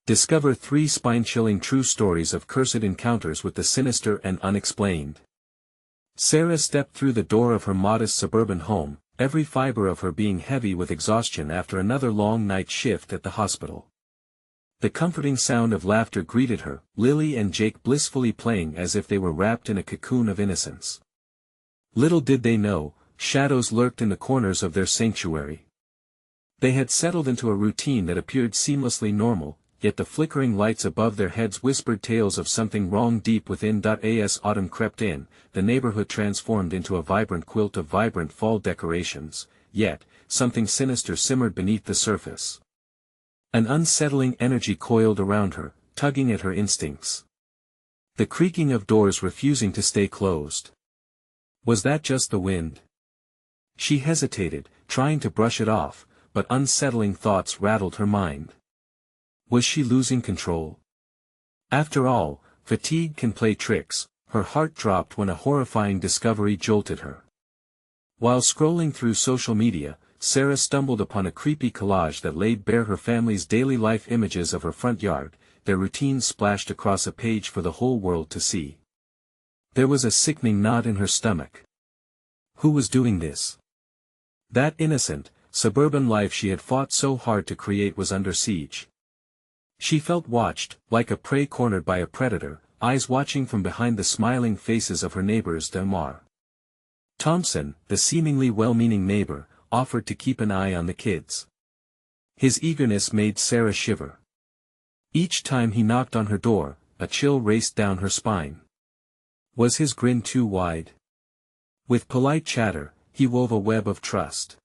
Discover 3 spine-chilling true stories of cursed encounters with the sinister and unexplained. Sarah stepped through the door of her modest suburban home, every fiber of her being heavy with exhaustion after another long night shift at the hospital. The comforting sound of laughter greeted her, Lily and Jake blissfully playing as if they were wrapped in a cocoon of innocence. Little did they know, shadows lurked in the corners of their sanctuary. They had settled into a routine that appeared seamlessly normal, yet the flickering lights above their heads whispered tales of something wrong deep within. As autumn crept in, the neighborhood transformed into a vibrant quilt of vibrant fall decorations, yet, something sinister simmered beneath the surface. An unsettling energy coiled around her, tugging at her instincts. The creaking of doors refusing to stay closed. Was that just the wind? She hesitated, trying to brush it off, but unsettling thoughts rattled her mind. Was she losing control? After all, fatigue can play tricks. Her heart dropped when a horrifying discovery jolted her. While scrolling through social media, Sarah stumbled upon a creepy collage that laid bare her family's daily life images of her front yard, their routines splashed across a page for the whole world to see. There was a sickening knot in her stomach. Who was doing this? That innocent, suburban life she had fought so hard to create was under siege. She felt watched, like a prey cornered by a predator, eyes watching from behind the smiling faces of her neighbors. Delmar Thompson, the seemingly well-meaning neighbor, offered to keep an eye on the kids. His eagerness made Sarah shiver. Each time he knocked on her door, a chill raced down her spine. Was his grin too wide? With polite chatter, he wove a web of trust.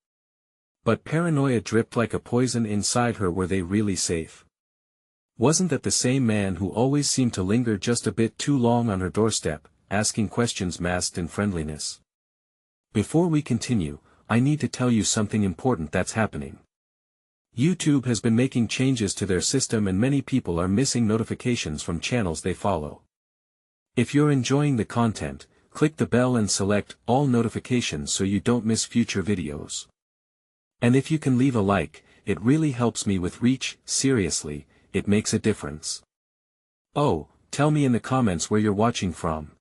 But paranoia dripped like a poison inside her. Were they really safe? Wasn't that the same man who always seemed to linger just a bit too long on her doorstep, asking questions masked in friendliness? Before we continue, I need to tell you something important that's happening. YouTube has been making changes to their system and many people are missing notifications from channels they follow. If you're enjoying the content, click the bell and select all notifications so you don't miss future videos. And if you can leave a like, it really helps me with reach. Seriously, it makes a difference. Oh, tell me in the comments where you're watching from.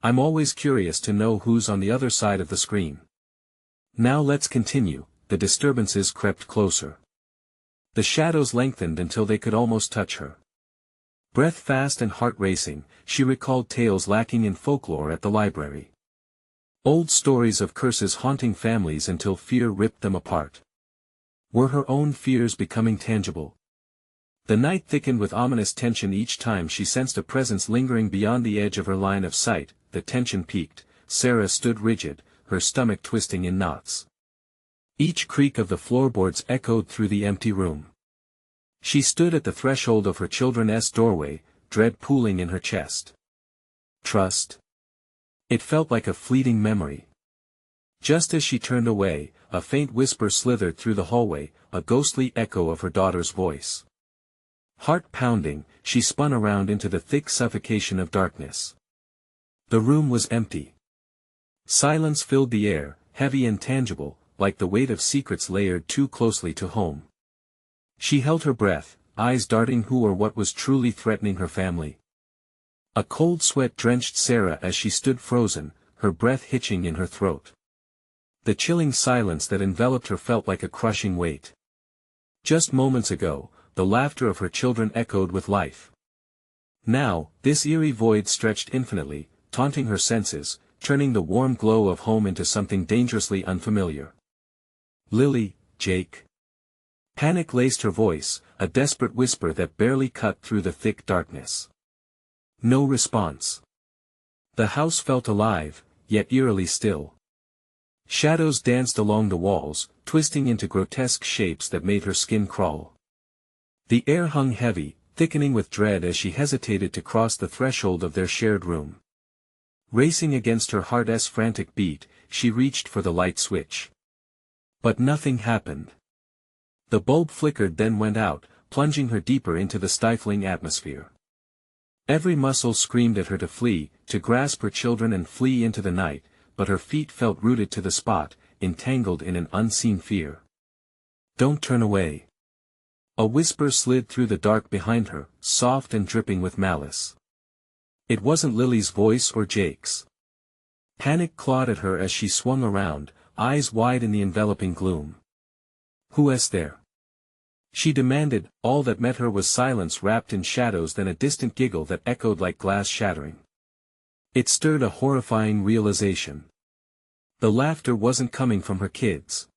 I'm always curious to know who's on the other side of the screen. Now let's continue. The disturbances crept closer. The shadows lengthened until they could almost touch her. Breath fast and heart racing, she recalled tales lacking in folklore at the library. Old stories of curses haunting families until fear ripped them apart. Were her own fears becoming tangible? The night thickened with ominous tension each time she sensed a presence lingering beyond the edge of her line of sight. The tension peaked. Sarah stood rigid, her stomach twisting in knots. Each creak of the floorboards echoed through the empty room. She stood at the threshold of her children's doorway, dread pooling in her chest. Trust? It felt like a fleeting memory. Just as she turned away, a faint whisper slithered through the hallway, a ghostly echo of her daughter's voice. Heart pounding, she spun around into the thick suffocation of darkness. The room was empty. Silence filled the air, heavy and tangible, like the weight of secrets layered too closely to home. She held her breath, eyes darting who or what was truly threatening her family. A cold sweat drenched Sarah as she stood frozen, her breath hitching in her throat. The chilling silence that enveloped her felt like a crushing weight. Just moments ago, the laughter of her children echoed with life. Now, this eerie void stretched infinitely, taunting her senses, turning the warm glow of home into something dangerously unfamiliar. Lily, Jake. Panic laced her voice, a desperate whisper that barely cut through the thick darkness. No response. The house felt alive, yet eerily still. Shadows danced along the walls, twisting into grotesque shapes that made her skin crawl. The air hung heavy, thickening with dread as she hesitated to cross the threshold of their shared room. Racing against her heart's frantic beat, she reached for the light switch. But nothing happened. The bulb flickered then went out, plunging her deeper into the stifling atmosphere. Every muscle screamed at her to flee, to grasp her children and flee into the night, but her feet felt rooted to the spot, entangled in an unseen fear. Don't turn away. A whisper slid through the dark behind her, soft and dripping with malice. It wasn't Lily's voice or Jake's. Panic clawed at her as she swung around, eyes wide in the enveloping gloom. "Who is there?" she demanded. All that met her was silence wrapped in shadows, then a distant giggle that echoed like glass shattering. It stirred a horrifying realization. The laughter wasn't coming from her kids.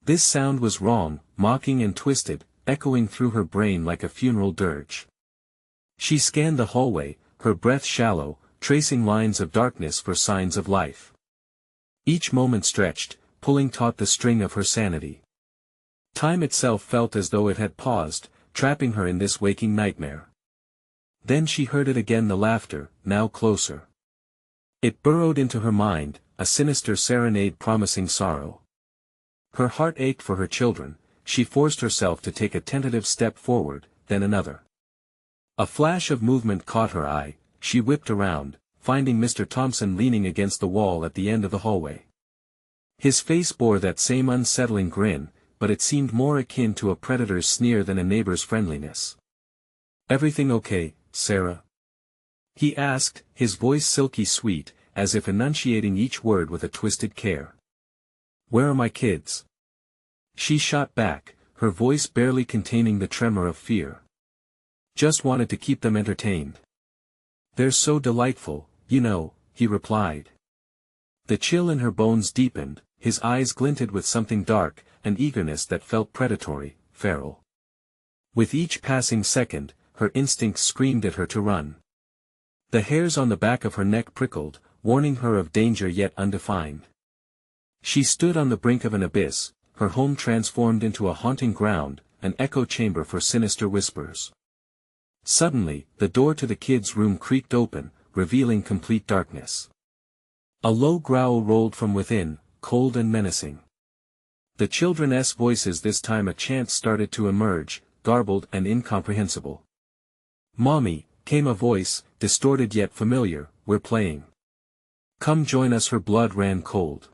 This sound was wrong, mocking and twisted, echoing through her brain like a funeral dirge. She scanned the hallway, her breath shallow, tracing lines of darkness for signs of life. Each moment stretched, pulling taut the string of her sanity. Time itself felt as though it had paused, trapping her in this waking nightmare. Then she heard it again, the laughter, now closer. It burrowed into her mind, a sinister serenade promising sorrow. Her heart ached for her children. She forced herself to take a tentative step forward, then another. A flash of movement caught her eye. She whipped around, finding Mr. Thompson leaning against the wall at the end of the hallway. His face bore that same unsettling grin, but it seemed more akin to a predator's sneer than a neighbor's friendliness. "Everything okay, Sarah?" he asked, his voice silky sweet, as if enunciating each word with a twisted care. "Where are my kids?" she shot back, her voice barely containing the tremor of fear. "Just wanted to keep them entertained." "They're so delightful, you know," he replied. The chill in her bones deepened, his eyes glinted with something dark, an eagerness that felt predatory, feral. With each passing second, her instincts screamed at her to run. The hairs on the back of her neck prickled, warning her of danger yet undefined. She stood on the brink of an abyss, her home transformed into a haunting ground, an echo chamber for sinister whispers. Suddenly, the door to the kids' room creaked open, revealing complete darkness. A low growl rolled from within, cold and menacing. The children's voices, this time a chant started to emerge, garbled and incomprehensible. "Mommy," came a voice, distorted yet familiar, "we're playing. Come join us." Her blood ran cold.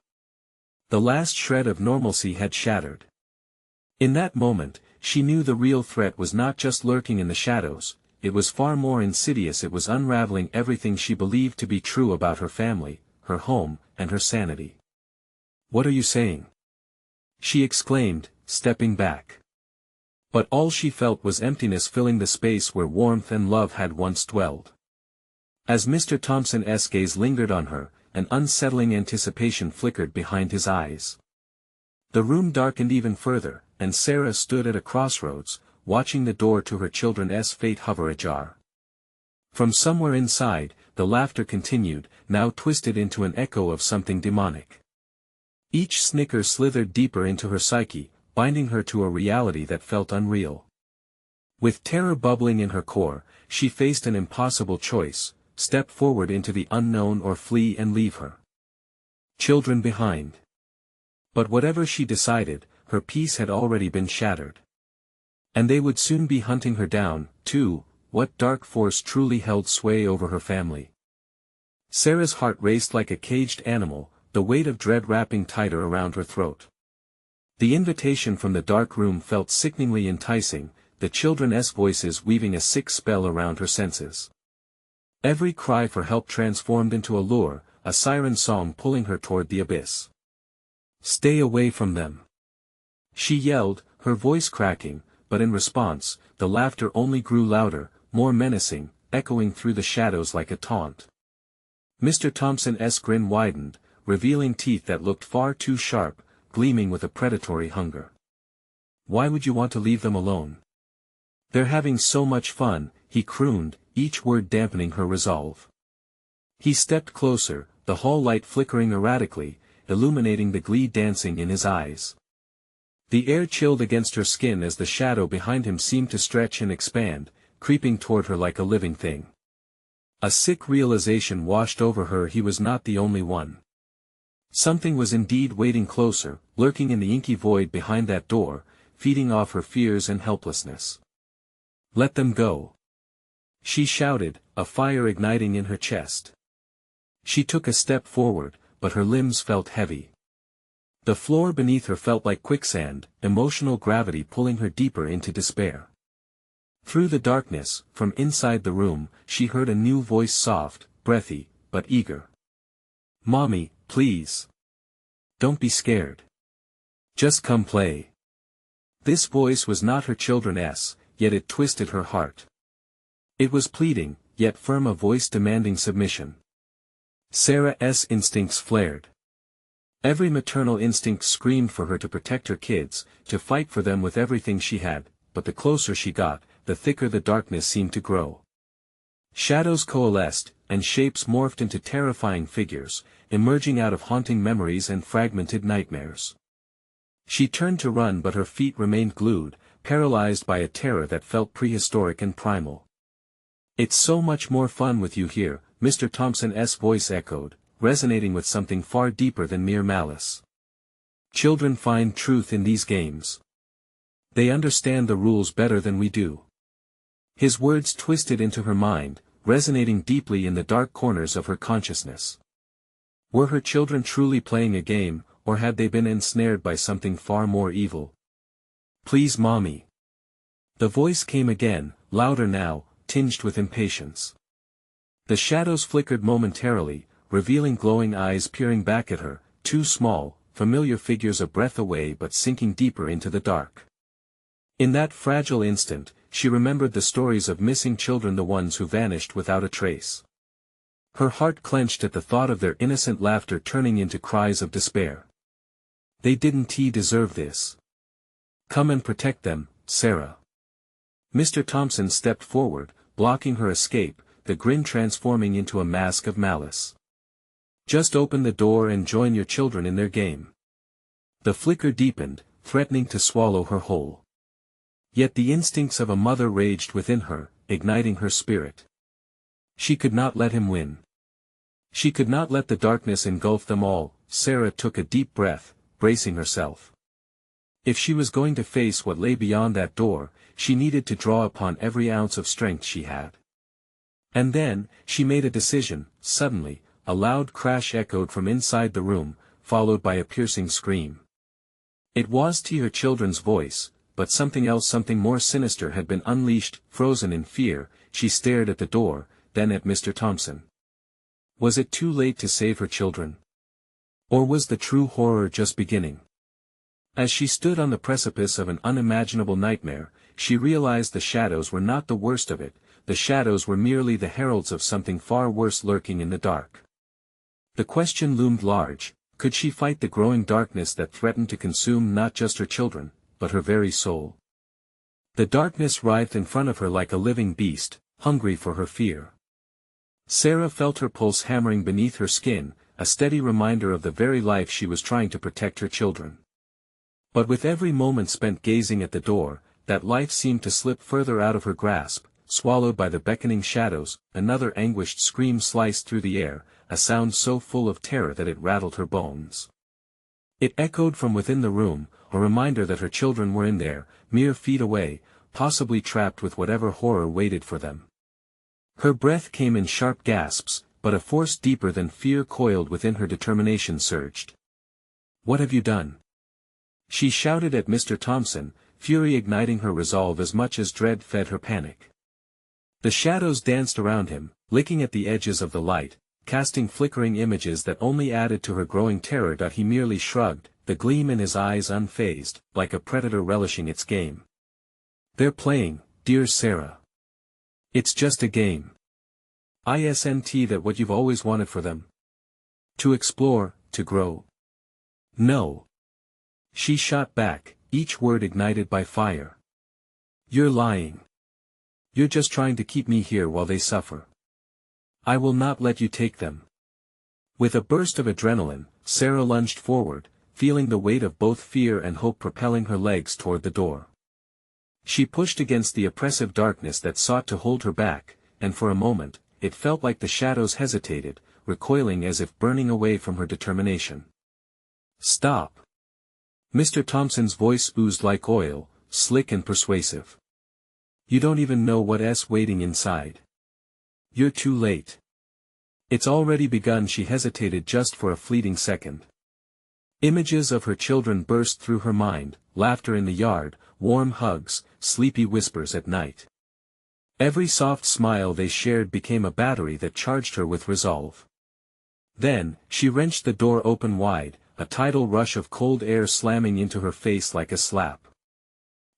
The last shred of normalcy had shattered. In that moment, she knew the real threat was not just lurking in the shadows, it was far more insidious. It was unraveling everything she believed to be true about her family, her home, and her sanity. "What are you saying?" she exclaimed, stepping back. But all she felt was emptiness filling the space where warmth and love had once dwelled. As Mr. Thompson's gaze lingered on her, an unsettling anticipation flickered behind his eyes. The room darkened even further, and Sarah stood at a crossroads, watching the door to her children's fate hover ajar. From somewhere inside, the laughter continued, now twisted into an echo of something demonic. Each snicker slithered deeper into her psyche, binding her to a reality that felt unreal. With terror bubbling in her core, she faced an impossible choice: step forward into the unknown or flee and leave her children behind. But whatever she decided, her peace had already been shattered. And they would soon be hunting her down, too. What dark force truly held sway over her family? Sarah's heart raced like a caged animal, the weight of dread wrapping tighter around her throat. The invitation from the dark room felt sickeningly enticing, the children's voices weaving a sick spell around her senses. Every cry for help transformed into a lure, a siren song pulling her toward the abyss. "Stay away from them!" she yelled, her voice cracking, but in response, the laughter only grew louder, more menacing, echoing through the shadows like a taunt. Mr. Thompson's grin widened, revealing teeth that looked far too sharp, gleaming with a predatory hunger. "Why would you want to leave them alone? They're having so much fun," he crooned, each word dampening her resolve. He stepped closer, the hall light flickering erratically, illuminating the glee dancing in his eyes. The air chilled against her skin as the shadow behind him seemed to stretch and expand, creeping toward her like a living thing. A sick realization washed over her: he was not the only one. Something was indeed waiting closer, lurking in the inky void behind that door, feeding off her fears and helplessness. "Let them go!" she shouted, a fire igniting in her chest. She took a step forward, but her limbs felt heavy. The floor beneath her felt like quicksand, emotional gravity pulling her deeper into despair. Through the darkness, from inside the room, she heard a new voice, soft, breathy, but eager. "Mommy, please. Don't be scared. Just come play." This voice was not her children's, yet it twisted her heart. It was pleading, yet firm, a voice demanding submission. Sarah's instincts flared. Every maternal instinct screamed for her to protect her kids, to fight for them with everything she had, but the closer she got, the thicker the darkness seemed to grow. Shadows coalesced, and shapes morphed into terrifying figures, emerging out of haunting memories and fragmented nightmares. She turned to run, but her feet remained glued, paralyzed by a terror that felt prehistoric and primal. "It's so much more fun with you here," Mr. Thompson's voice echoed, resonating with something far deeper than mere malice. "Children find truth in these games. They understand the rules better than we do." His words twisted into her mind, resonating deeply in the dark corners of her consciousness. Were her children truly playing a game, or had they been ensnared by something far more evil? "Please, Mommy." The voice came again, louder now, tinged with impatience. The shadows flickered momentarily, revealing glowing eyes peering back at her, two small, familiar figures a breath away but sinking deeper into the dark. In that fragile instant, she remembered the stories of missing children, the ones who vanished without a trace. Her heart clenched at the thought of their innocent laughter turning into cries of despair. They didn't deserve this. "Come and protect them, Sarah." Mr. Thompson stepped forward, blocking her escape, the grin transforming into a mask of malice. "Just open the door and join your children in their game." The flicker deepened, threatening to swallow her whole. Yet the instincts of a mother raged within her, igniting her spirit. She could not let him win. She could not let the darkness engulf them all. Sarah took a deep breath, bracing herself. If she was going to face what lay beyond that door, she needed to draw upon every ounce of strength she had. And then, she made a decision. Suddenly, a loud crash echoed from inside the room, followed by a piercing scream. It was her children's voice, but something else, something more sinister had been unleashed. Frozen in fear, she stared at the door, then at Mr. Thompson. Was it too late to save her children? Or was the true horror just beginning? As she stood on the precipice of an unimaginable nightmare, she realized the shadows were not the worst of it. The shadows were merely the heralds of something far worse lurking in the dark. The question loomed large: could she fight the growing darkness that threatened to consume not just her children, but her very soul? The darkness writhed in front of her like a living beast, hungry for her fear. Sarah felt her pulse hammering beneath her skin, a steady reminder of the very life she was trying to protect her children. But with every moment spent gazing at the door, that life seemed to slip further out of her grasp, swallowed by the beckoning shadows. Another anguished scream sliced through the air, a sound so full of terror that it rattled her bones. It echoed from within the room, a reminder that her children were in there, mere feet away, possibly trapped with whatever horror waited for them. Her breath came in sharp gasps, but a force deeper than fear coiled within her. Determination surged. "What have you done?" she shouted at Mr. Thompson, fury igniting her resolve as much as dread fed her panic. The shadows danced around him, licking at the edges of the light, casting flickering images that only added to her growing terror. He merely shrugged, the gleam in his eyes unfazed, like a predator relishing its game. "They're playing, dear Sarah. It's just a game. Isn't that what you've always wanted for them? To explore, to grow?" "No." She shot back, each word ignited by fire. "You're lying. You're just trying to keep me here while they suffer. I will not let you take them." With a burst of adrenaline, Sarah lunged forward, feeling the weight of both fear and hope propelling her legs toward the door. She pushed against the oppressive darkness that sought to hold her back, and for a moment, it felt like the shadows hesitated, recoiling as if burning away from her determination. "Stop." Mr. Thompson's voice oozed like oil, slick and persuasive. "You don't even know what's waiting inside. You're too late. It's already begun." She hesitated just for a fleeting second. Images of her children burst through her mind, laughter in the yard, warm hugs, sleepy whispers at night. Every soft smile they shared became a battery that charged her with resolve. Then, she wrenched the door open wide, a tidal rush of cold air slamming into her face like a slap.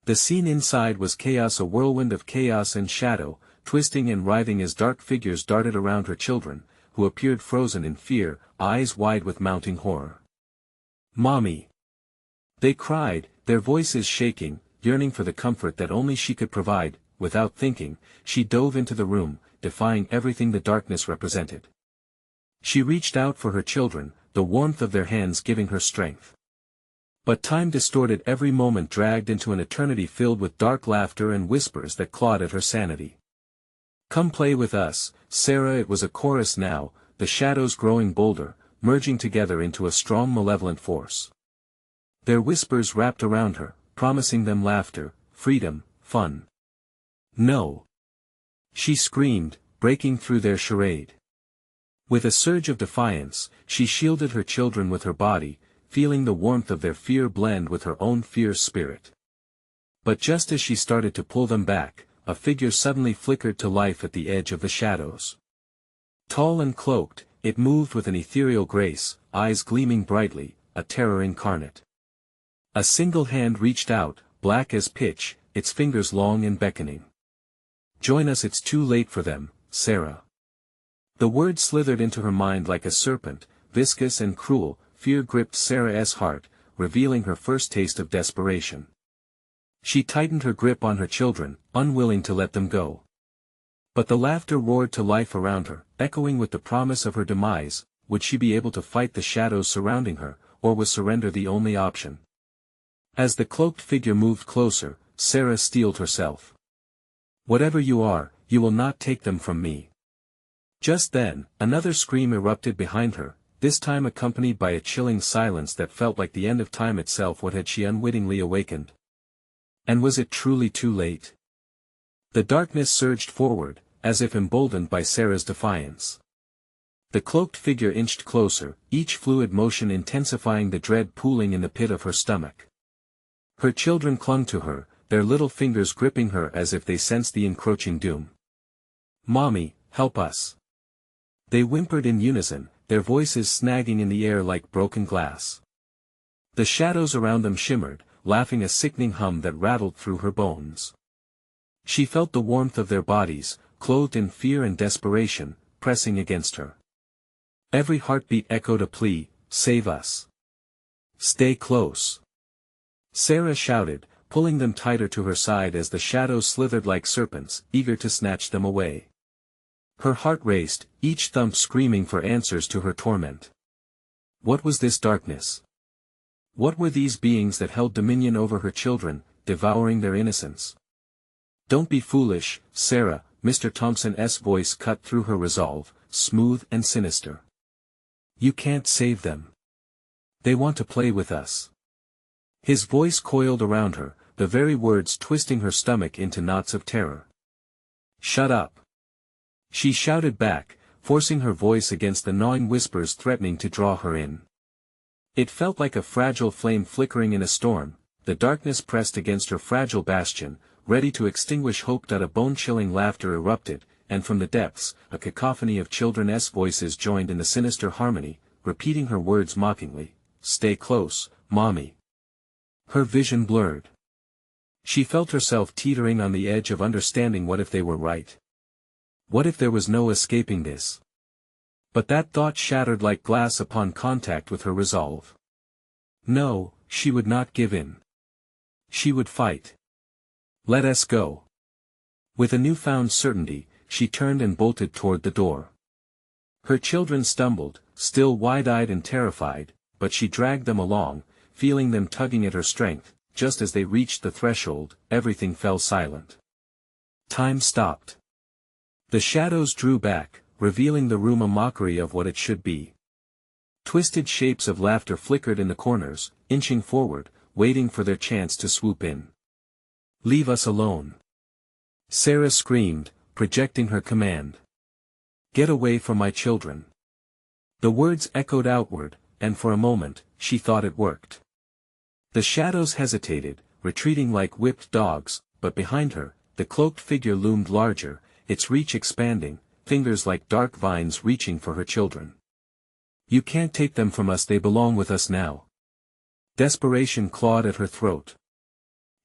The scene inside was chaos, a whirlwind of chaos and shadow, twisting and writhing as dark figures darted around her children, who appeared frozen in fear, eyes wide with mounting horror. "Mommy!" they cried, their voices shaking, yearning for the comfort that only she could provide. Without thinking, she dove into the room, defying everything the darkness represented. She reached out for her children, the warmth of their hands giving her strength. But time distorted every moment, dragged into an eternity filled with dark laughter and whispers that clawed at her sanity. "Come play with us, Sarah." It was a chorus now, the shadows growing bolder, merging together into a strong malevolent force. Their whispers wrapped around her, promising them laughter, freedom, fun. "No!" she screamed, breaking through their charade. With a surge of defiance, she shielded her children with her body, feeling the warmth of their fear blend with her own fierce spirit. But just as she started to pull them back, a figure suddenly flickered to life at the edge of the shadows. Tall and cloaked, it moved with an ethereal grace, eyes gleaming brightly, a terror incarnate. A single hand reached out, black as pitch, its fingers long and beckoning. "Join us, it's too late for them, Sarah." The word slithered into her mind like a serpent, viscous and cruel. Fear gripped Sarah's heart, revealing her first taste of desperation. She tightened her grip on her children, unwilling to let them go. But the laughter roared to life around her, echoing with the promise of her demise. Would she be able to fight the shadows surrounding her, or was surrender the only option? As the cloaked figure moved closer, Sarah steeled herself. "Whatever you are, you will not take them from me." Just then, another scream erupted behind her, this time accompanied by a chilling silence that felt like the end of time itself. What had she unwittingly awakened? And was it truly too late? The darkness surged forward, as if emboldened by Sarah's defiance. The cloaked figure inched closer, each fluid motion intensifying the dread pooling in the pit of her stomach. Her children clung to her, their little fingers gripping her as if they sensed the encroaching doom. "Mommy, help us!" they whimpered in unison, their voices snagging in the air like broken glass. The shadows around them shimmered, laughing a sickening hum that rattled through her bones. She felt the warmth of their bodies, clothed in fear and desperation, pressing against her. Every heartbeat echoed a plea, "Save us! Stay close!" Sarah shouted, pulling them tighter to her side as the shadows slithered like serpents, eager to snatch them away. Her heart raced, each thump screaming for answers to her torment. What was this darkness? What were these beings that held dominion over her children, devouring their innocence? "Don't be foolish, Sarah," Mr. Thompson's voice cut through her resolve, smooth and sinister. "You can't save them. They want to play with us." His voice coiled around her, the very words twisting her stomach into knots of terror. "Shut up!" she shouted back, forcing her voice against the gnawing whispers threatening to draw her in. It felt like a fragile flame flickering in a storm. The darkness pressed against her fragile bastion, ready to extinguish hope. A bone-chilling laughter erupted, and from the depths, a cacophony of children's voices joined in the sinister harmony, repeating her words mockingly. "Stay close, Mommy." Her vision blurred. She felt herself teetering on the edge of understanding. What if they were right? What if there was no escaping this? But that thought shattered like glass upon contact with her resolve. No, she would not give in. She would fight. "Let us go." With a newfound certainty, she turned and bolted toward the door. Her children stumbled, still wide-eyed and terrified, but she dragged them along, feeling them tugging at her strength. Just as they reached the threshold, everything fell silent. Time stopped. The shadows drew back, revealing the room a mockery of what it should be. Twisted shapes of laughter flickered in the corners, inching forward, waiting for their chance to swoop in. "Leave us alone!" Sarah screamed, projecting her command. "Get away from my children!" The words echoed outward, and for a moment, she thought it worked. The shadows hesitated, retreating like whipped dogs, but behind her, the cloaked figure loomed larger, its reach expanding, fingers like dark vines reaching for her children. "You can't take them from us, they belong with us now." Desperation clawed at her throat.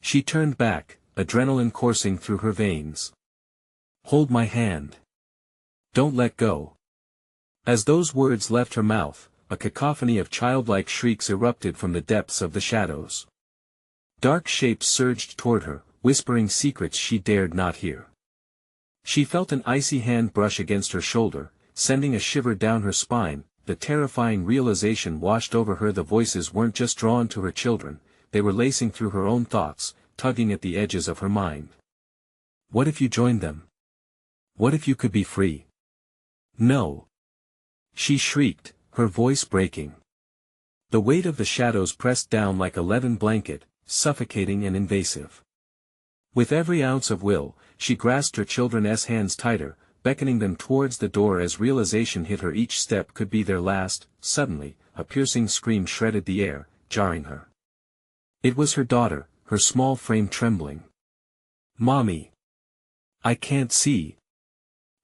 She turned back, adrenaline coursing through her veins. "Hold my hand. Don't let go." As those words left her mouth, a cacophony of childlike shrieks erupted from the depths of the shadows. Dark shapes surged toward her, whispering secrets she dared not hear. She felt an icy hand brush against her shoulder, sending a shiver down her spine. The terrifying realization washed over her: the voices weren't just drawn to her children, they were lacing through her own thoughts, tugging at the edges of her mind. What if you joined them? What if you could be free? No. She shrieked, her voice breaking. The weight of the shadows pressed down like a leaden blanket, suffocating and invasive. With every ounce of will, she grasped her children's hands tighter, beckoning them towards the door as realization hit her each step could be their last. Suddenly, a piercing scream shredded the air, jarring her. It was her daughter, her small frame trembling. "Mommy! I can't see."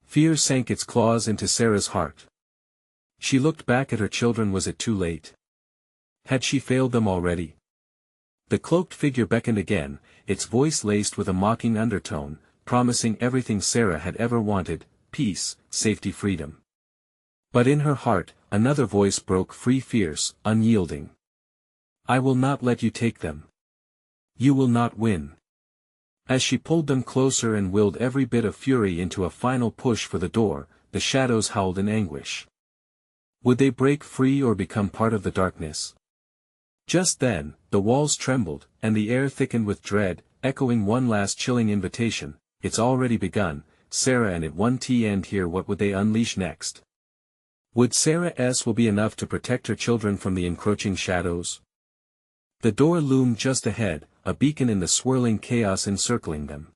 Fear sank its claws into Sarah's heart. She looked back at her children. Was it too late? Had she failed them already? The cloaked figure beckoned again, its voice laced with a mocking undertone, promising everything Sarah had ever wanted: peace, safety, freedom. But in her heart, another voice broke free, fierce, unyielding. "I will not let you take them. You will not win." As she pulled them closer and willed every bit of fury into a final push for the door, the shadows howled in anguish. Would they break free or become part of the darkness? Just then, the walls trembled, and the air thickened with dread, echoing one last chilling invitation: "It's already begun, Sarah and it one end here." What would they unleash next? Would Sarah's will be enough to protect her children from the encroaching shadows? The door loomed just ahead, a beacon in the swirling chaos encircling them.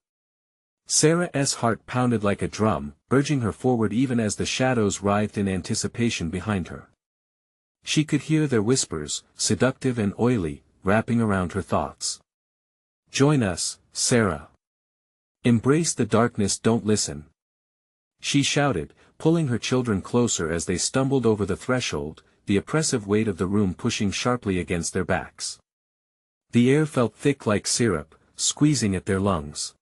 Sarah's heart pounded like a drum, urging her forward even as the shadows writhed in anticipation behind her. She could hear their whispers, seductive and oily, wrapping around her thoughts. "Join us, Sarah. Embrace the darkness, don't listen." She shouted, pulling her children closer as they stumbled over the threshold, the oppressive weight of the room pushing sharply against their backs. The air felt thick like syrup, squeezing at their lungs.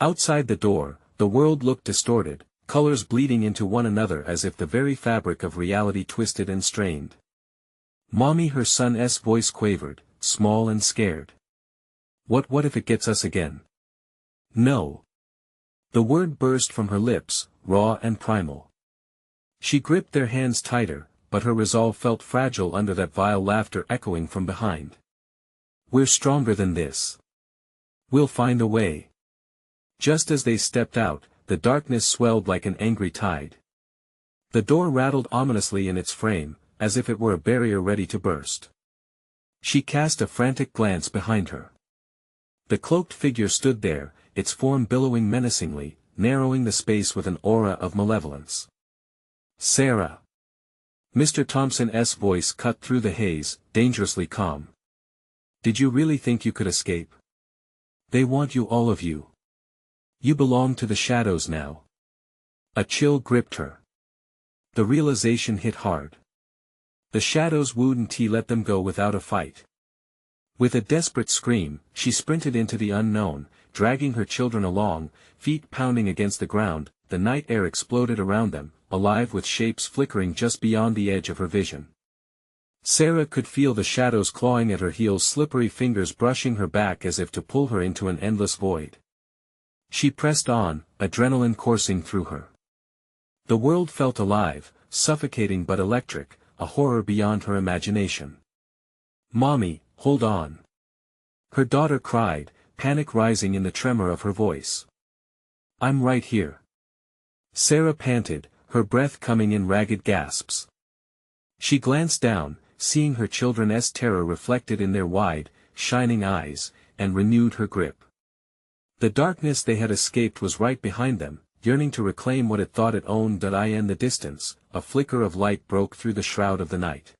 Outside the door, the world looked distorted, colors bleeding into one another as if the very fabric of reality twisted and strained. "Mommy," her son's voice quavered, small and scared. What if it gets us again?" "No." The word burst from her lips, raw and primal. She gripped their hands tighter, but her resolve felt fragile under that vile laughter echoing from behind. "We're stronger than this. We'll find a way." Just as they stepped out, the darkness swelled like an angry tide. The door rattled ominously in its frame, as if it were a barrier ready to burst. She cast a frantic glance behind her. The cloaked figure stood there, its form billowing menacingly, narrowing the space with an aura of malevolence. "Sarah." Mr. Thompson's voice cut through the haze, dangerously calm. "Did you really think you could escape? They want you, all of you. You belong to the shadows now." A chill gripped her. The realization hit hard. The shadows wouldn't let them go without a fight. With a desperate scream, she sprinted into the unknown, dragging her children along, feet pounding against the ground. The night air exploded around them, alive with shapes flickering just beyond the edge of her vision. Sarah could feel the shadows clawing at her heels, slippery fingers brushing her back as if to pull her into an endless void. She pressed on, adrenaline coursing through her. The world felt alive, suffocating but electric, a horror beyond her imagination. "Mommy, hold on." Her daughter cried, panic rising in the tremor of her voice. "I'm right here." Sarah panted, her breath coming in ragged gasps. She glanced down, seeing her children's terror reflected in their wide, shining eyes, and renewed her grip. The darkness they had escaped was right behind them, yearning to reclaim what it thought it owned. In the distance, a flicker of light broke through the shroud of the night.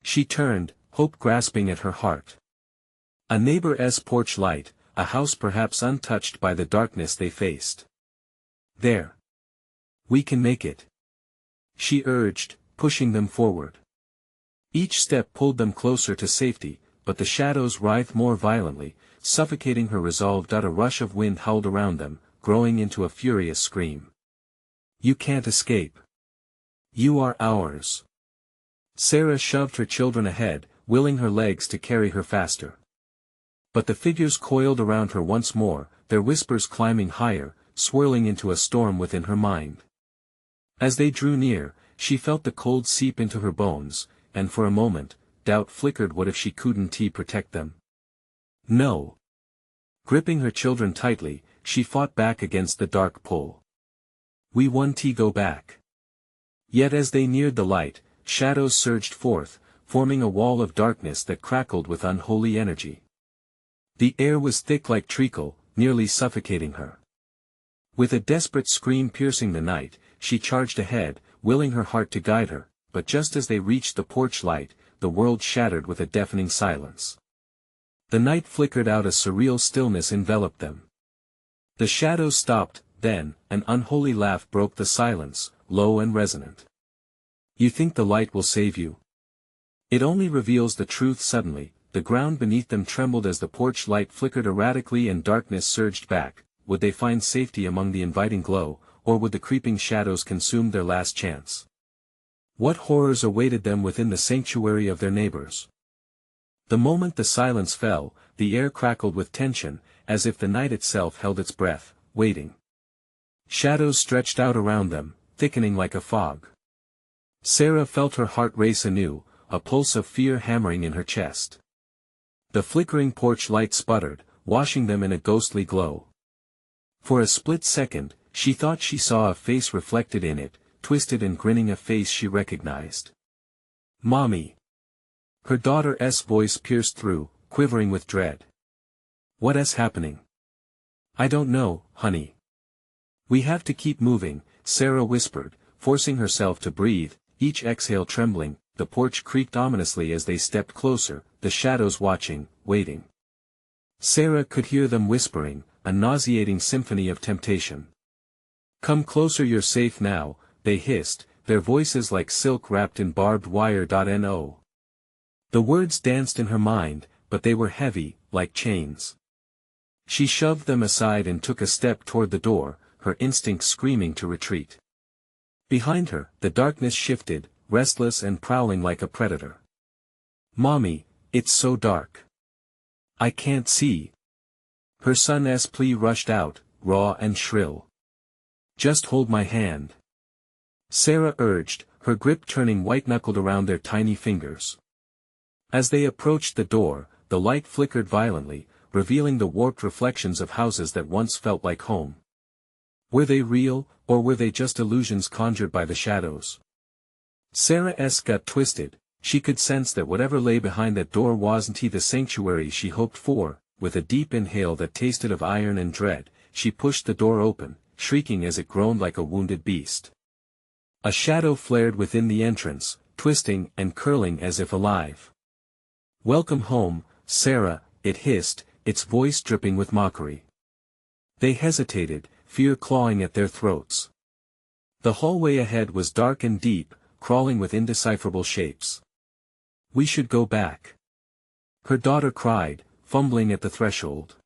She turned, hope grasping at her heart. A neighbor's porch light, a house perhaps untouched by the darkness they faced. There. We can make it. She urged, pushing them forward. Each step pulled them closer to safety, but the shadows writhed more violently, suffocating her resolve. A rush of wind howled around them, growing into a furious scream. You can't escape. You are ours. Sarah shoved her children ahead, willing her legs to carry her faster. But the figures coiled around her once more, their whispers climbing higher, swirling into a storm within her mind. As they drew near, she felt the cold seep into her bones, and for a moment, doubt flickered. What if she couldn't protect them? No. Gripping her children tightly, she fought back against the dark pull. We won't go back. Yet as they neared the light, shadows surged forth, forming a wall of darkness that crackled with unholy energy. The air was thick like treacle, nearly suffocating her. With a desperate scream piercing the night, she charged ahead, willing her heart to guide her, but just as they reached the porch light, the world shattered with a deafening silence. The night flickered out, a surreal stillness enveloped them. The shadows stopped, then, an unholy laugh broke the silence, low and resonant. You think the light will save you? It only reveals the truth. Suddenly, the ground beneath them trembled as the porch light flickered erratically and darkness surged back. Would they find safety among the inviting glow, or would the creeping shadows consume their last chance? What horrors awaited them within the sanctuary of their neighbors? The moment the silence fell, the air crackled with tension, as if the night itself held its breath, waiting. Shadows stretched out around them, thickening like a fog. Sarah felt her heart race anew, a pulse of fear hammering in her chest. The flickering porch light sputtered, washing them in a ghostly glow. For a split second, she thought she saw a face reflected in it, twisted and grinning, a face she recognized. Mommy. Her daughter's voice pierced through, quivering with dread. What is happening? I don't know, honey. We have to keep moving, Sarah whispered, forcing herself to breathe, each exhale trembling. The porch creaked ominously as they stepped closer, the shadows watching, waiting. Sarah could hear them whispering, a nauseating symphony of temptation. Come closer, you're safe now, they hissed, their voices like silk wrapped in barbed wire. No. The words danced in her mind, but they were heavy, like chains. She shoved them aside and took a step toward the door, her instincts screaming to retreat. Behind her, the darkness shifted, restless and prowling like a predator. Mommy, it's so dark. I can't see. Her son's plea rushed out, raw and shrill. Just hold my hand. Sarah urged, her grip turning white-knuckled around their tiny fingers. As they approached the door, the light flickered violently, revealing the warped reflections of houses that once felt like home. Were they real, or were they just illusions conjured by the shadows? Sarah's gut twisted. She could sense that whatever lay behind that door wasn't the sanctuary she hoped for. With a deep inhale that tasted of iron and dread, she pushed the door open, shrieking as it groaned like a wounded beast. A shadow flared within the entrance, twisting and curling as if alive. Welcome home, Sarah, it hissed, its voice dripping with mockery. They hesitated, fear clawing at their throats. The hallway ahead was dark and deep, crawling with indecipherable shapes. We should go back. Her daughter cried, fumbling at the threshold.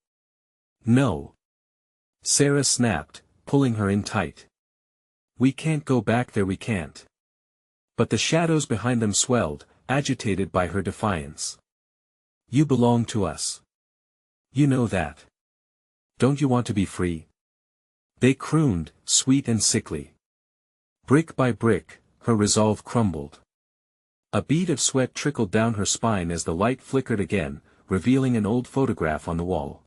No. Sarah snapped, pulling her in tight. We can't go back there, we can't. But the shadows behind them swelled, agitated by her defiance. You belong to us. You know that. Don't you want to be free? They crooned, sweet and sickly. Brick by brick, her resolve crumbled. A bead of sweat trickled down her spine as the light flickered again, revealing an old photograph on the wall.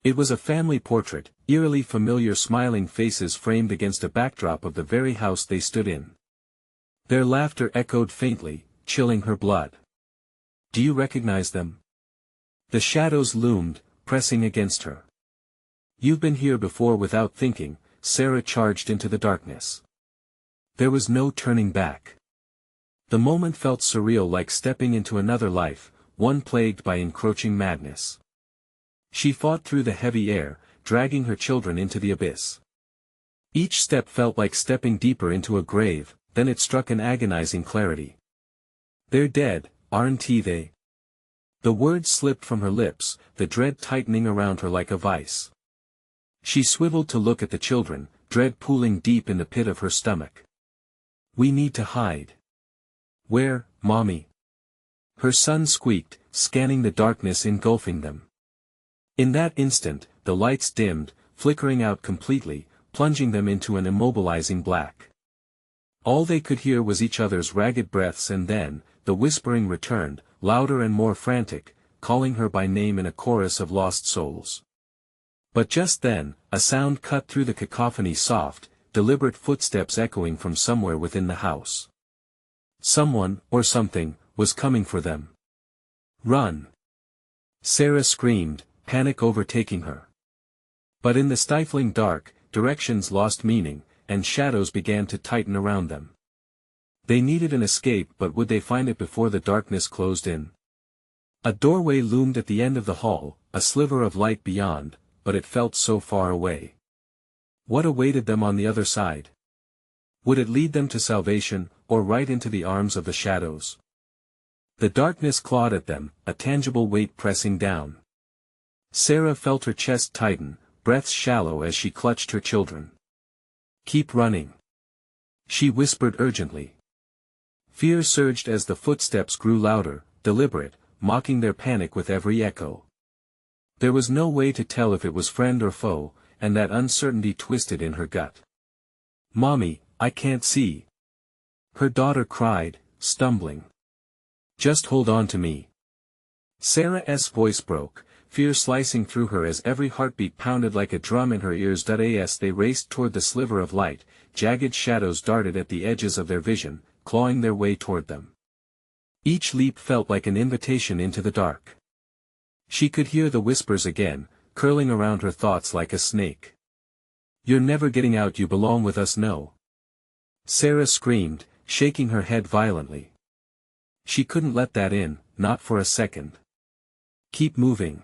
It was a family portrait, eerily familiar, smiling faces framed against a backdrop of the very house they stood in. Their laughter echoed faintly, chilling her blood. Do you recognize them? The shadows loomed, pressing against her. You've been here before. Without thinking, Sarah charged into the darkness. There was no turning back. The moment felt surreal, like stepping into another life, one plagued by encroaching madness. She fought through the heavy air, dragging her children into the abyss. Each step felt like stepping deeper into a grave, then it struck an agonizing clarity. "They're dead, aren't they?" The words slipped from her lips, the dread tightening around her like a vice. She swiveled to look at the children, dread pooling deep in the pit of her stomach. "We need to hide." "Where, Mommy?" her son squeaked, scanning the darkness engulfing them. In that instant, the lights dimmed, flickering out completely, plunging them into an immobilizing black. All they could hear was each other's ragged breaths, and then, the whispering returned, louder and more frantic, calling her by name in a chorus of lost souls. But just then, a sound cut through the cacophony, soft, deliberate footsteps echoing from somewhere within the house. Someone, or something, was coming for them. "Run!" Sarah screamed, panic overtaking her. But in the stifling dark, directions lost meaning, and shadows began to tighten around them. They needed an escape, but would they find it before the darkness closed in? A doorway loomed at the end of the hall, a sliver of light beyond, but it felt so far away. What awaited them on the other side? Would it lead them to salvation, or right into the arms of the shadows? The darkness clawed at them, a tangible weight pressing down. Sarah felt her chest tighten, breaths shallow as she clutched her children. "Keep running," she whispered urgently. Fear surged as the footsteps grew louder, deliberate, mocking their panic with every echo. There was no way to tell if it was friend or foe, and that uncertainty twisted in her gut. "Mommy, I can't see," her daughter cried, stumbling. "Just hold on to me." Sarah's voice broke, fear slicing through her as every heartbeat pounded like a drum in her ears. As they raced toward the sliver of light, jagged shadows darted at the edges of their vision, clawing their way toward them. Each leap felt like an invitation into the dark. She could hear the whispers again, curling around her thoughts like a snake. "You're never getting out, you belong with us." "No," Sarah screamed, shaking her head violently. She couldn't let that in, not for a second. "Keep moving."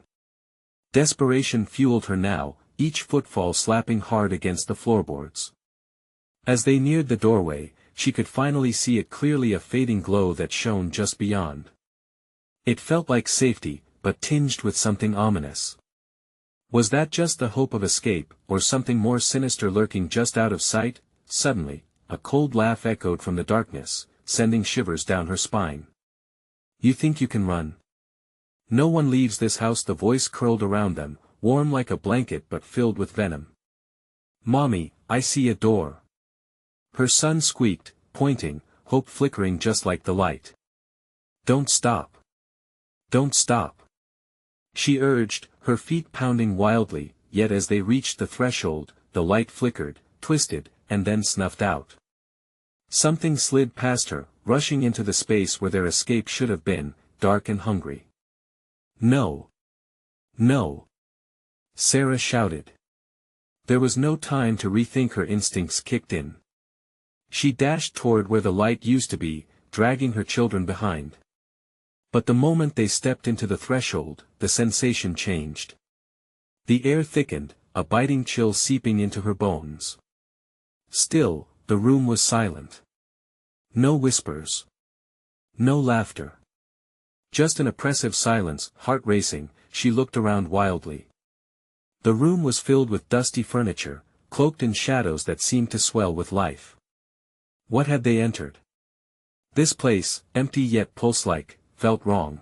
Desperation fueled her now, each footfall slapping hard against the floorboards. As they neared the doorway, she could finally see it clearly, a fading glow that shone just beyond. It felt like safety, but tinged with something ominous. Was that just the hope of escape, or something more sinister lurking just out of sight? Suddenly, a cold laugh echoed from the darkness, sending shivers down her spine. "You think you can run? No one leaves this house." The voice curled around them, warm like a blanket but filled with venom. "Mommy, I see a door," her son squeaked, pointing, hope flickering just like the light. "Don't stop. Don't stop," she urged, her feet pounding wildly, yet as they reached the threshold, the light flickered, twisted, and then snuffed out. Something slid past her, rushing into the space where their escape should have been, dark and hungry. "No! No!" Sarah shouted. There was no time to rethink, her instincts kicked in. She dashed toward where the light used to be, dragging her children behind. But the moment they stepped into the threshold, the sensation changed. The air thickened, a biting chill seeping into her bones. Still, the room was silent. No whispers. No laughter. Just an oppressive silence. Heart racing, she looked around wildly. The room was filled with dusty furniture, cloaked in shadows that seemed to swell with life. What had they entered? This place, empty yet pulse-like, felt wrong.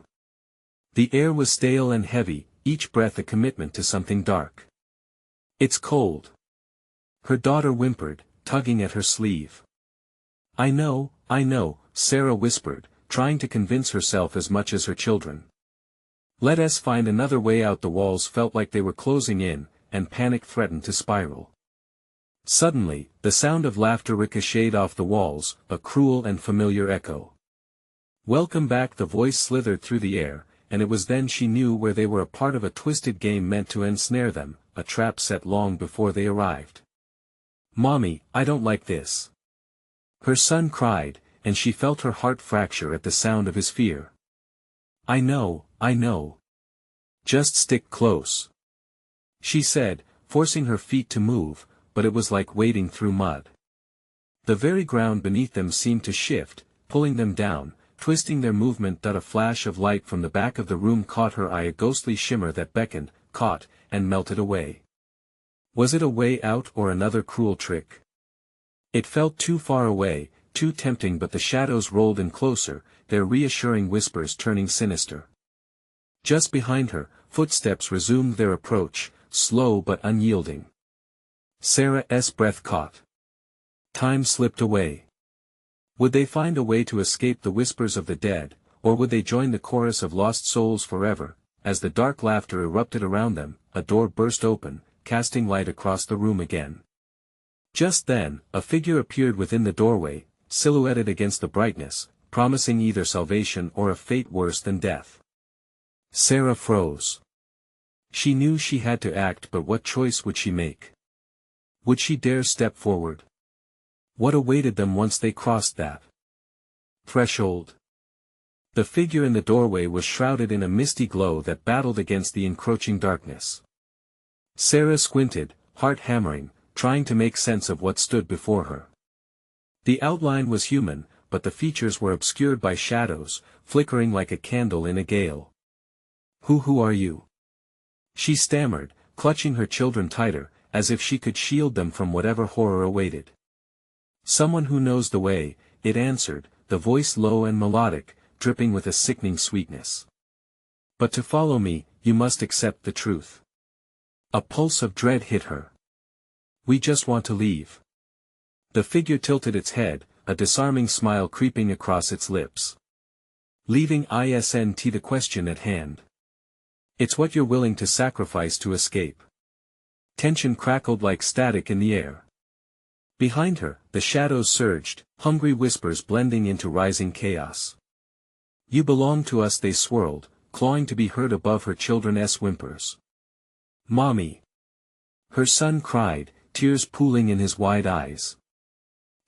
The air was stale and heavy, each breath a commitment to something dark. "It's cold," her daughter whimpered, tugging at her sleeve. I know," Sarah whispered, trying to convince herself as much as her children. "Let us find another way out." The walls felt like they were closing in, and panic threatened to spiral. Suddenly, the sound of laughter ricocheted off the walls, a cruel and familiar echo. "Welcome back." The voice slithered through the air, and it was then she knew where they were, a part of a twisted game meant to ensnare them, a trap set long before they arrived. "Mommy, I don't like this," her son cried, and she felt her heart fracture at the sound of his fear. I know. Just stick close, she said, forcing her feet to move, but it was like wading through mud. The very ground beneath them seemed to shift, pulling them down, twisting their movement. A flash of light from the back of the room caught her eye, a ghostly shimmer that beckoned, caught, and melted away. Was it a way out or another cruel trick? It felt too far away, too tempting, but the shadows rolled in closer, their reassuring whispers turning sinister. Just behind her, footsteps resumed their approach, slow but unyielding. Sarah's breath caught. Time slipped away. Would they find a way to escape the whispers of the dead, or would they join the chorus of lost souls forever? As the dark laughter erupted around them, a door burst open, casting light across the room again. Just then, a figure appeared within the doorway, silhouetted against the brightness, promising either salvation or a fate worse than death. Sarah froze. She knew she had to act, but what choice would she make? Would she dare step forward? What awaited them once they crossed that threshold? The figure in the doorway was shrouded in a misty glow that battled against the encroaching darkness. Sarah squinted, heart hammering, trying to make sense of what stood before her. The outline was human, but the features were obscured by shadows, flickering like a candle in a gale. Who are you? She stammered, clutching her children tighter, as if she could shield them from whatever horror awaited. Someone who knows the way, it answered, the voice low and melodic, dripping with a sickening sweetness. But to follow me, you must accept the truth. A pulse of dread hit her. We just want to leave. The figure tilted its head, a disarming smile creeping across its lips. Leaving isn't the question at hand. It's what you're willing to sacrifice to escape. Tension crackled like static in the air. Behind her, the shadows surged, hungry whispers blending into rising chaos. You belong to us, they swirled, clawing to be heard above her children's whimpers. Mommy! Her son cried, tears pooling in his wide eyes.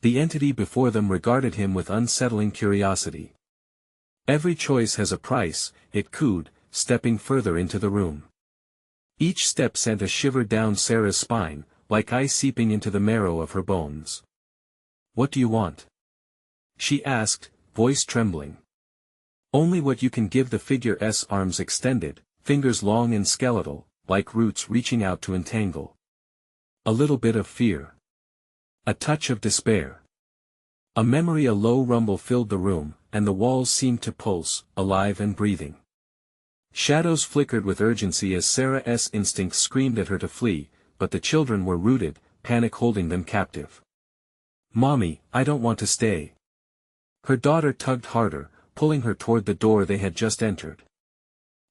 The entity before them regarded him with unsettling curiosity. Every choice has a price, it cooed, stepping further into the room. Each step sent a shiver down Sarah's spine, like ice seeping into the marrow of her bones. What do you want? She asked, voice trembling. Only what you can give. The figure's arms extended, fingers long and skeletal, like roots reaching out to entangle. A little bit of fear. A touch of despair. A memory. A low rumble filled the room, and the walls seemed to pulse, alive and breathing. Shadows flickered with urgency as Sarah's instincts screamed at her to flee, but the children were rooted, panic holding them captive. Mommy, I don't want to stay. Her daughter tugged harder, pulling her toward the door they had just entered.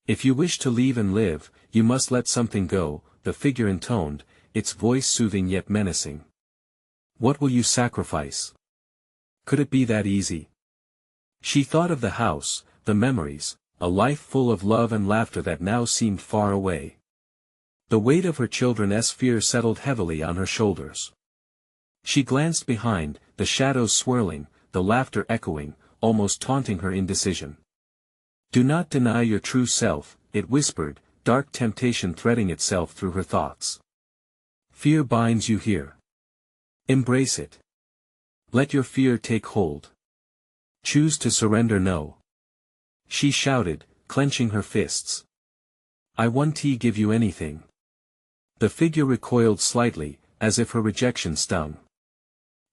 If you wish to leave and live, you must let something go, the figure intoned, its voice soothing yet menacing. What will you sacrifice? Could it be that easy? She thought of the house, the memories, a life full of love and laughter that now seemed far away. The weight of her children's fear settled heavily on her shoulders. She glanced behind, the shadows swirling, the laughter echoing, almost taunting her indecision. Do not deny your true self, it whispered, dark temptation threading itself through her thoughts. Fear binds you here. Embrace it. Let your fear take hold. Choose to surrender. No. She shouted, clenching her fists. I won't give you anything. The figure recoiled slightly, as if her rejection stung.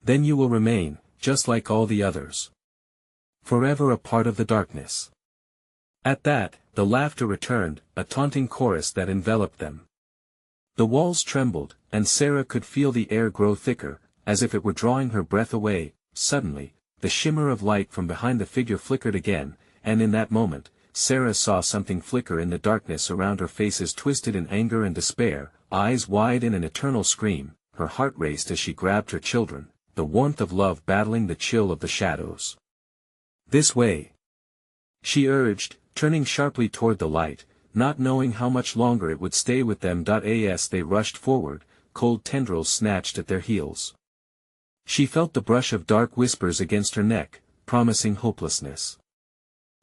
Then you will remain, just like all the others. Forever a part of the darkness. At that, the laughter returned, a taunting chorus that enveloped them. The walls trembled, and Sarah could feel the air grow thicker, as if it were drawing her breath away. Suddenly, the shimmer of light from behind the figure flickered again, and in that moment, Sarah saw something flicker in the darkness around her. Faces twisted in anger and despair, eyes wide in an eternal scream. Her heart raced as she grabbed her children, the warmth of love battling the chill of the shadows. This way, she urged, turning sharply toward the light, not knowing how much longer it would stay with them. As they rushed forward, cold tendrils snatched at their heels. She felt the brush of dark whispers against her neck, promising hopelessness.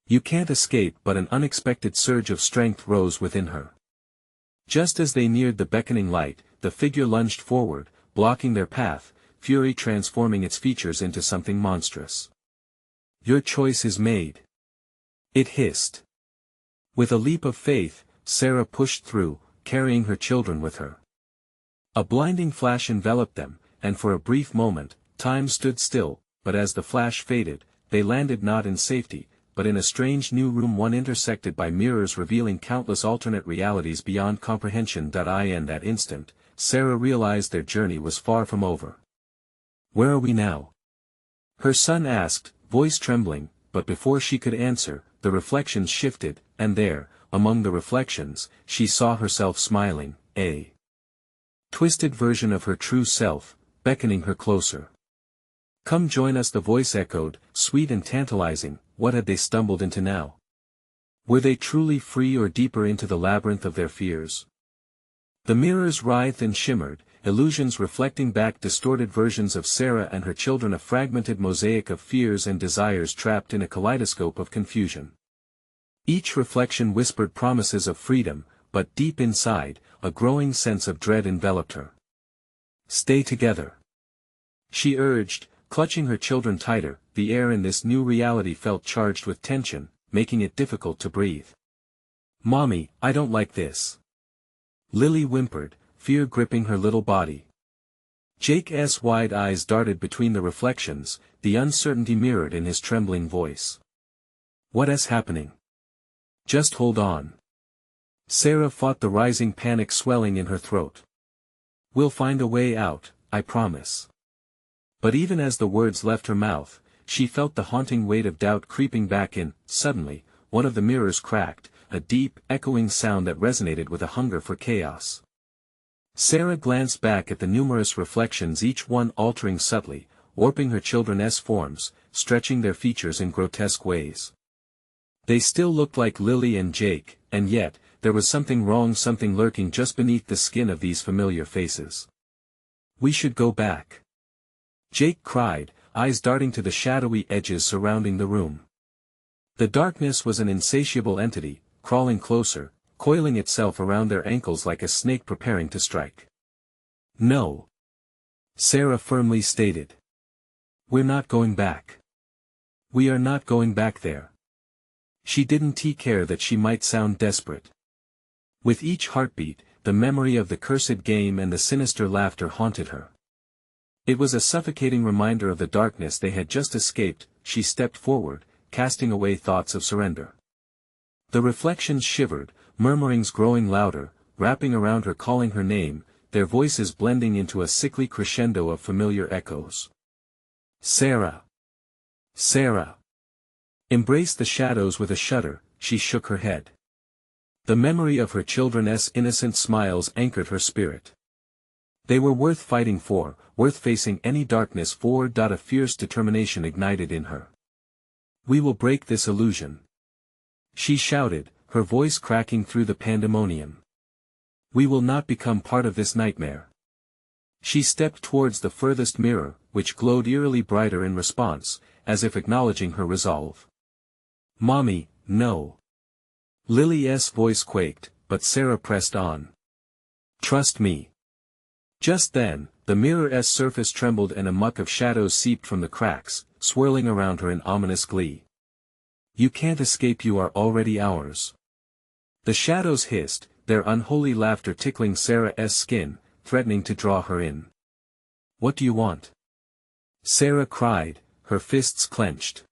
You can't escape, but an unexpected surge of strength rose within her. Just as they neared the beckoning light, the figure lunged forward, blocking their path, fury transforming its features into something monstrous. "Your choice is made," it hissed. With a leap of faith, Sarah pushed through, carrying her children with her. A blinding flash enveloped them, and for a brief moment, time stood still, but as the flash faded, they landed not in safety, but in a strange new room, one intersected by mirrors revealing countless alternate realities beyond comprehension. In that instant, Sarah realized their journey was far from over. "Where are we now?" her son asked, voice trembling, but before she could answer, the reflections shifted, and there, among the reflections, she saw herself smiling, a twisted version of her true self, beckoning her closer. "Come join us," the voice echoed, sweet and tantalizing. What had they stumbled into now? Were they truly free, or deeper into the labyrinth of their fears? The mirrors writhed and shimmered, illusions reflecting back distorted versions of Sarah and her children, a fragmented mosaic of fears and desires trapped in a kaleidoscope of confusion. Each reflection whispered promises of freedom, but deep inside, a growing sense of dread enveloped her. "Stay together," she urged, clutching her children tighter. The air in this new reality felt charged with tension, making it difficult to breathe. "Mommy, I don't like this," Lily whimpered, fear gripping her little body. Jake's wide eyes darted between the reflections, the uncertainty mirrored in his trembling voice. "What is happening? Just hold on." Sarah fought the rising panic swelling in her throat. "We'll find a way out, I promise." But even as the words left her mouth, she felt the haunting weight of doubt creeping back in. Suddenly, one of the mirrors cracked, a deep, echoing sound that resonated with a hunger for chaos. Sarah glanced back at the numerous reflections, each one altering subtly, warping her children's forms, stretching their features in grotesque ways. They still looked like Lily and Jake, and yet, there was something wrong, something lurking just beneath the skin of these familiar faces. "We should go back," Jake cried, eyes darting to the shadowy edges surrounding the room. The darkness was an insatiable entity, crawling closer, coiling itself around their ankles like a snake preparing to strike. "No," Sarah firmly stated. "We're not going back. We are not going back there." She didn't take care that she might sound desperate. With each heartbeat, the memory of the cursed game and the sinister laughter haunted her. It was a suffocating reminder of the darkness they had just escaped. She stepped forward, casting away thoughts of surrender. The reflections shivered, murmurings growing louder, wrapping around her, calling her name, their voices blending into a sickly crescendo of familiar echoes. "Sarah! Sarah!" Embraced the shadows with a shudder, she shook her head. The memory of her children's innocent smiles anchored her spirit. They were worth fighting for, worth facing any darkness for. A fierce determination ignited in her. "We will break this illusion," she shouted, her voice cracking through the pandemonium. "We will not become part of this nightmare." She stepped towards the furthest mirror, which glowed eerily brighter in response, as if acknowledging her resolve. "Mommy, no." Lily's voice quaked, but Sarah pressed on. "Trust me." Just then, the mirror's surface trembled and a muck of shadows seeped from the cracks, swirling around her in ominous glee. "You can't escape, you are already ours." The shadows hissed, their unholy laughter tickling Sarah's skin, threatening to draw her in. "What do you want?" Sarah cried, her fists clenched.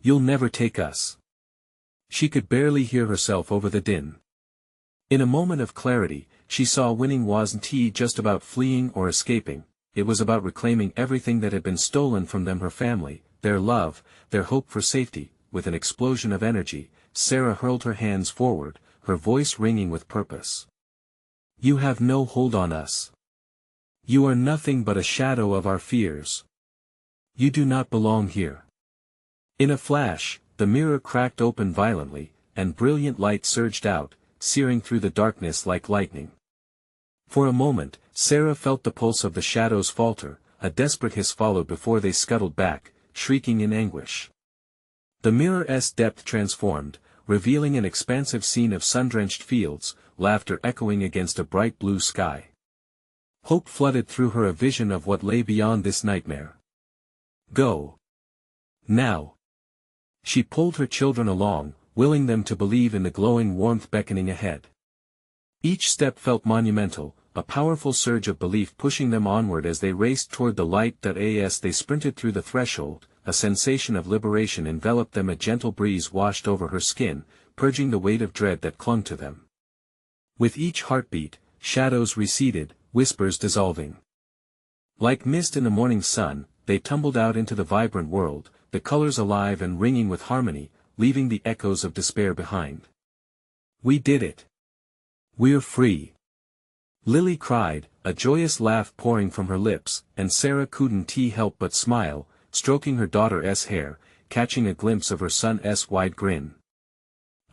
"You'll never take us." She could barely hear herself over the din. In a moment of clarity, she saw winning wasn't just about fleeing or escaping, it was about reclaiming everything that had been stolen from them, her family, their love, their hope for safety. With an explosion of energy, Sarah hurled her hands forward, her voice ringing with purpose. "You have no hold on us. You are nothing but a shadow of our fears. You do not belong here." In a flash, the mirror cracked open violently, and brilliant light surged out, searing through the darkness like lightning. For a moment, Sarah felt the pulse of the shadows falter, a desperate hiss followed before they scuttled back, shrieking in anguish. The mirror's depth transformed, revealing an expansive scene of sun-drenched fields, laughter echoing against a bright blue sky. Hope flooded through her, a vision of what lay beyond this nightmare. Go. Now. She pulled her children along, willing them to believe in the glowing warmth beckoning ahead. Each step felt monumental, a powerful surge of belief pushing them onward as they raced toward the light. As they sprinted through the threshold, a sensation of liberation enveloped them. A gentle breeze washed over her skin, purging the weight of dread that clung to them. With each heartbeat, shadows receded, whispers dissolving. Like mist in the morning sun, they tumbled out into the vibrant world, the colors alive and ringing with harmony, leaving the echoes of despair behind. We did it. We're free. Lily cried, a joyous laugh pouring from her lips, and Sarah couldn't help but smile, stroking her daughter's hair, catching a glimpse of her son's wide grin.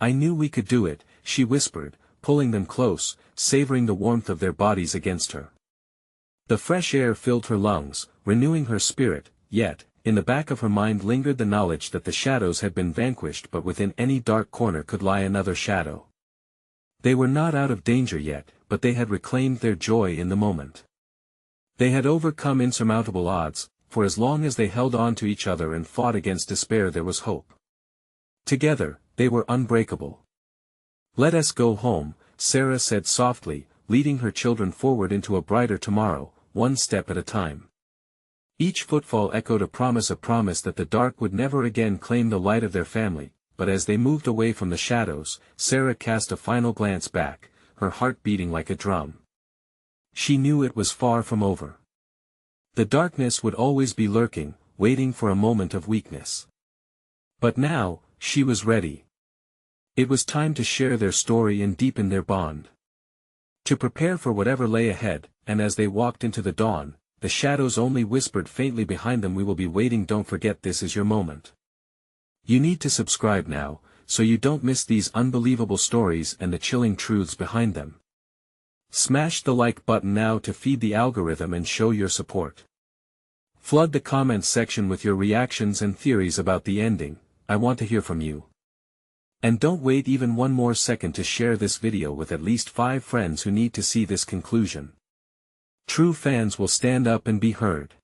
I knew we could do it, she whispered, pulling them close, savoring the warmth of their bodies against her. The fresh air filled her lungs, renewing her spirit, yet, in the back of her mind lingered the knowledge that the shadows had been vanquished, but within any dark corner could lie another shadow. They were not out of danger yet, but they had reclaimed their joy in the moment. They had overcome insurmountable odds, for as long as they held on to each other and fought against despair there was hope. Together, they were unbreakable. Let us go home, Sarah said softly, leading her children forward into a brighter tomorrow, one step at a time. Each footfall echoed a promise that the dark would never again claim the light of their family, but as they moved away from the shadows, Sarah cast a final glance back, her heart beating like a drum. She knew it was far from over. The darkness would always be lurking, waiting for a moment of weakness. But now, she was ready. It was time to share their story and deepen their bond. To prepare for whatever lay ahead, and as they walked into the dawn, the shadows only whispered faintly behind them, we will be waiting. Don't forget, this is your moment. You need to subscribe now, so you don't miss these unbelievable stories and the chilling truths behind them. Smash the like button now to feed the algorithm and show your support. Flood the comments section with your reactions and theories about the ending. I want to hear from you. And don't wait even one more second to share this video with at least 5 friends who need to see this conclusion. True fans will stand up and be heard.